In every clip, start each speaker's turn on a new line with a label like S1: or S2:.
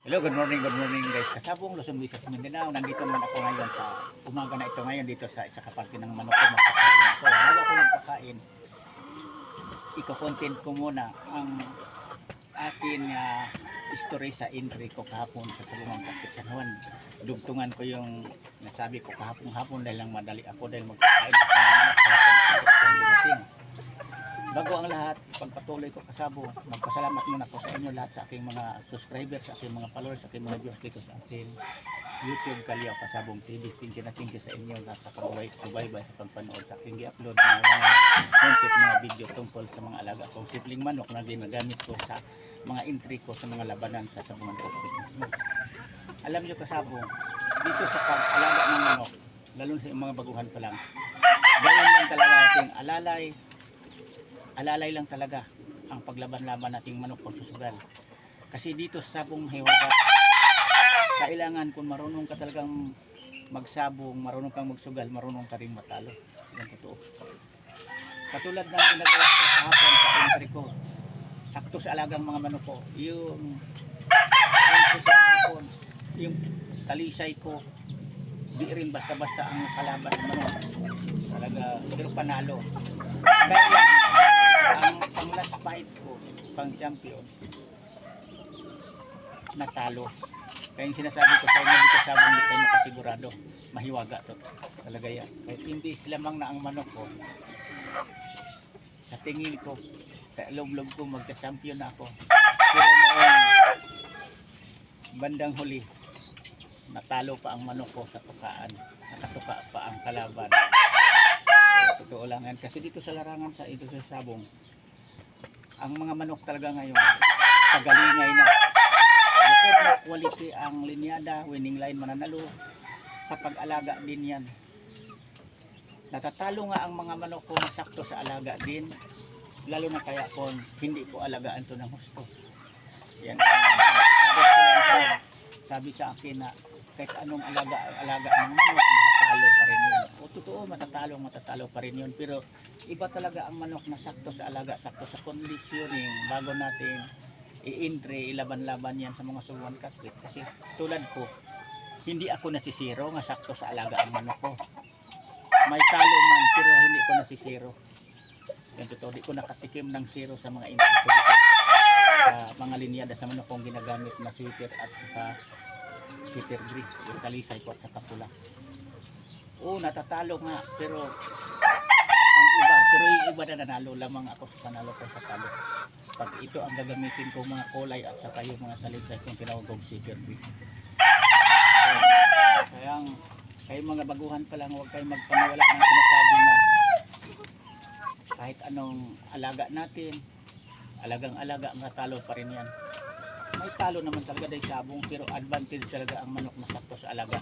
S1: Hello, good morning guys. Kasabong Luzon, Visayas, Mindanao. Nandito naman ako ngayon sa umaga na ito ngayon dito sa isa kaparte ng manok ko. Magpakain ako. Bago ako magpakain, iko-content ko muna ang akin history sa entry ko kahapon sa Salungang Kapit San Juan. Dugtungan ko yung nasabi ko kahapon dahil lang madali ako dahil magpakain sa manok kahapon kasi dumating. Bago ang lahat, pagpatuloy ko kasabong, magpasalamat muna ako sa inyo lahat sa aking mga subscribers, sa aking mga followers, sa aking mga viewers dito sa aking YouTube Kalyaw Kasabong TV. Thank you sa inyo na sa pag-subaybay sa pagpanood sa aking i-upload na mga content, mga video tungkol sa mga alaga kong simpleng manok na ginagamit ko sa mga entry ko sa mga labanan sa sabungan ko. Alam nyo kasabong, dito sa pag-alaga ng manok, lalo sa mga baguhan pa lang, gawin lang talaga ating alalay lang talaga ang paglaban-laban nating manok pagsusugal. Kasi dito sa sabong hiwaga, kailangan kung marunong ka talagang magsabong, marunong kang magsugal, marunong ka rin matalo. Yan totoo. Katulad ng ginagawa ko sa hapon sa entry ko, sakto sa alagang mga manok ko, yung hapon, yung talisay ko, di rin basta-basta ang kalaban ng manok. Talaga, pero panalo. Kaya ang pang last fight ko, pang champion, natalo. Kaya yung sinasabi ko sa inyo dito sabong hindi kayo makasigurado, mahiwaga to talaga yan. Kahit hindi silamang na ang manok ko, sa tingin ko, sa loob-loob ko magka-champion na ako. Pero noong bandang huli, natalo pa ang manok ko sa tukaan, nakatuka pa ang kalaban. Totoo lang yan. Kasi dito sa larangan sa ito sa sabong, ang mga manok talaga ngayon, kagalingay na. Bukod na quality ang linyada, winning line, mananalo, sa pag-alaga din yan. Natatalo nga ang mga manok ko masakto sa alaga din, lalo na kaya kung hindi ko alagaan to ng gusto. Yan. Sabi sa akin na kahit anong alaga ng manok, matatalo pa rin yun. O totoo, matatalo pa rin yun. Pero iba talaga ang manok na sakto sa alaga, sakto sa conditioning bago natin i-entry, ilaban-laban yan sa mga Salungang Kapit. Kasi tulad ko, hindi ako nasisiro nga sakto sa alaga ang manok ko. May talo man, pero hindi ko nasisiro. Yan totoo, di ko nakatikim ng zero sa mga entry ko dito. Sa mga linyada sa manok kong ginagamit na sweater at saka sweater gray, yung talisay ko at saka pula. Oo, natatalo nga, pero yung iba na nanalo, lamang ako sa panalo ko sa talo. Pag ito ang gagamitin ko mga kulay at saka yung mga talisay kong tinawag kong sweater gray. Kaya mga baguhan pa lang, huwag kayong magpaniwala ng sinasabi nga kahit anong alaga natin, alagang-alaga, ang talo pa rin yan. May talo naman talaga dahil sabong, pero advantage talaga ang manok na sakto sa alaga.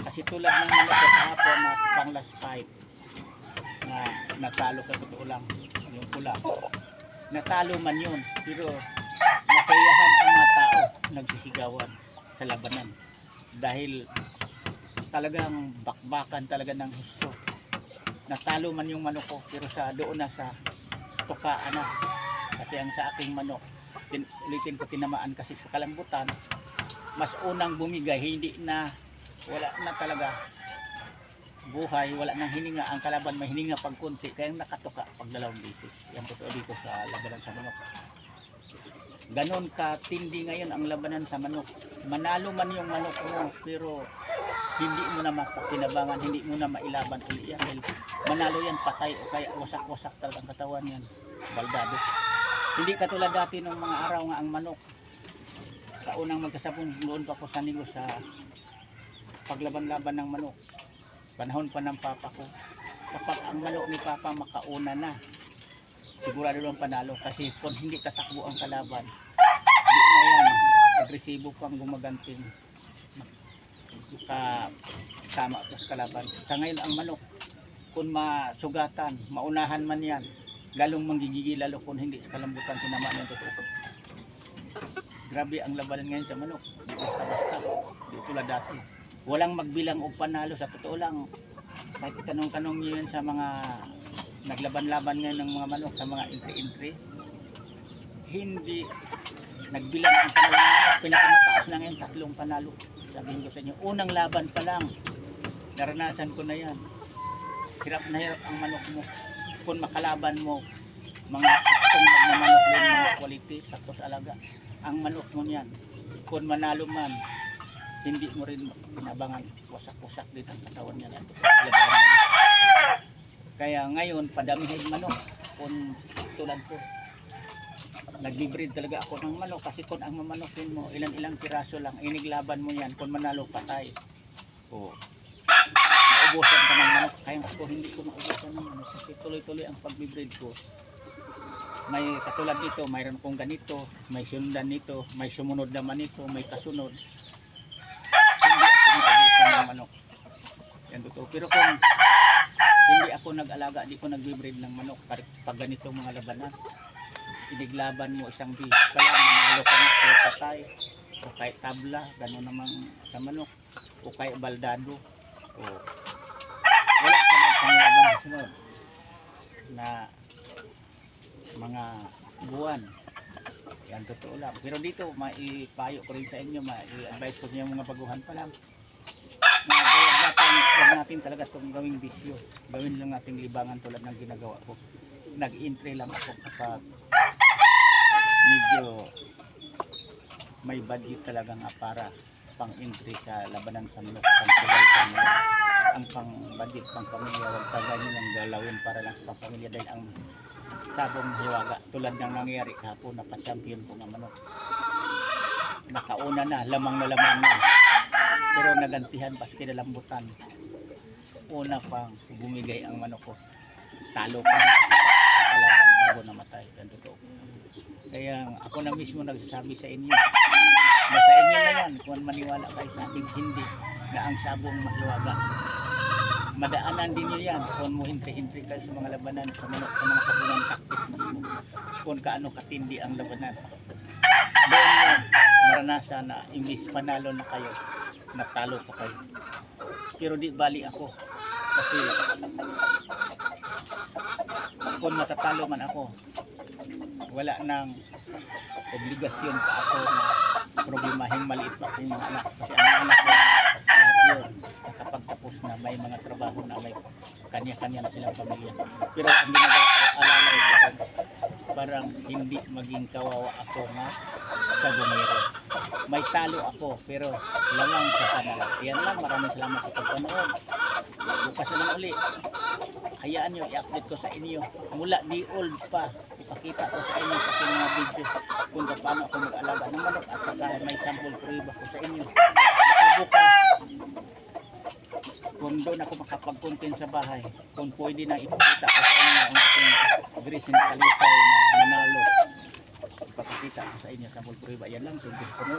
S1: Kasi tulad ng manok ko kahapon na pang last fight na natalo sa totoo lang, yung pula, natalo man yun, pero masayahan ang mga tao nagsisigawan sa labanan dahil talagang bakbakan talaga ng husto. Natalo man yung manok ko, pero sa doon na sa tukaan na. Kasi ang sa aking manok, ulitin ko, tinamaan kasi sa kalambutan, mas unang bumigay, hindi na, wala na talaga buhay, wala nang hininga ang kalaban, may hininga pag kunti, kaya nakatuka pag dalawang beses. Yan totoo dito sa labanan sa manok. Ganon ka tindi ngayon ang labanan sa manok. Manalo man yung manok mo, pero hindi mo na mapakinabangan, hindi mo na mailaban ulit yan dahil manalo yan, patay o kaya wasak-wasak talaga ang katawan yan, baldado. Hindi katulad dati ng mga araw nga ang manok, sa unang magkasabong noon pa ko sa negos sa paglaban-laban ng manok, panahon pa ng papa ko, kapag ang manok ni papa makauna na, sigurado lang panalo. Kasi kung hindi tatakbo ang kalaban, hindi na yan, agresibo pang gumaganting kasama ko sa kalaban. Sa ngayon ang manok, kung masugatan, maunahan man yan, galong manggigigil lalo kung hindi sa kalambutan tinamaan ng totoo. Grabe ang labanan ngayon sa manok, basta-basta, di tulad dati. Walang magbilang o panalo, sa totoo lang. Kahit tanong-tanong nyo yun sa mga naglaban-laban ngayon ng mga manok, sa mga entry-entry, hindi nagbilang ang panalo, pinakamataas na ngayon, 3 panalo. Sabihin ko sa inyo, unang laban pa lang, naranasan ko na yan. Hirap na hirap ang manok mo. Kung makalaban mo, mga saktong magmamanok din, mga quality, sakto sa alaga. Ang manok mo niyan, kung manalo man, hindi mo rin pinabangan, wasak-wasak din ang katawan niya. Kaya ngayon, padamihin manok. Kung tulad ko, nag-breed talaga ako ng manok kasi kung ang mamanokin mo, ilang-ilang piraso lang, iniglaban mo yan, kung manalo patay. O, maubusan ka ng manok. Kaya ako hindi ko maubusan ng manok kasi tuloy-tuloy ang pag-breed ko. May katulad nito, mayroon kong ganito, may sundan nito, may sumunod naman nito, may kasunod. Hindi ako maubusan ng manok. Yan totoo. Pero kung hindi ako nag-alaga, di ko nag-breed ng manok pag ganitong mga labanan, iniglaban mo isang bis, kaya manalo ka na, o patay, o kahit tabla, gano'n namang sa manok, o kahit baldado, o wala ka na panglaban sa sunod na mga buwan. Yan totoo lang. Pero dito, maipayo ko rin sa inyo, mai-advise ko niyo mga baguhan pa lang. Huwag natin talaga itong gawing bisyo. Gawin lang natin libangan tulad ng ginagawa ko. Nag-entry lang ako kapag medyo may budget talaga nga para pang-entry sa labanan sa manok, pang-sugal sa manok. Ang pang-budget, pang-pamilya, huwag talaga nyo lang galawin para lang sa pang-pamilya dahil ang sabong hiwaga tulad ng nangyari kahapon, napa-champion ko ng manok. Nakauna na, lamang na pero nagantihan pa sa kinalambutan. Una pang bumigay ang manok ko, talo pa kalaban bago namatay. Yan totoo. Kaya ako na mismo nagsasabi sa inyo, nasa inyo na yan kung maniwala kayo sa ating hindi na ang sabong mahiwaga. Madaanan din nyo yan kung mo hintri-hintri kayo sa mga labanan, sa manok, sa mga sabungan taktik mismo, kung kaano katindi ang labanan. Doon nyo maranasan na imbis panalo na kayo, natalo pa kayo. Pero di bali ako kasi kung matatalo man ako, wala nang obligasyon pa ako na problemahin maliit pa akong mga anak kasi ang anak ko lahat yun nakapagtapos na, may mga trabaho na, may kanya-kanya na silang pamilya. Pero ang ginagawa ko, alalay ko, parang hindi maging kawawa ako na sa gumero. May talo ako pero lamang sa kanila. Yan lang, maraming salamat sa pagpanood. Bukas naman uli, hayaan nyo, i-update ko sa inyo mula di old pa, ipakita ko sa inyo sa mga video kung paano ako mag-alaga ng manok at saka may sample prueba ko sa inyo. Baka bukas kung doon ako makapag-content sa bahay, kung pwede na ipakita ko sa inyo ang aking Grayson Kalisay na nanalo, ipakita ko sa inyo sample prueba. Yan lang, thank you for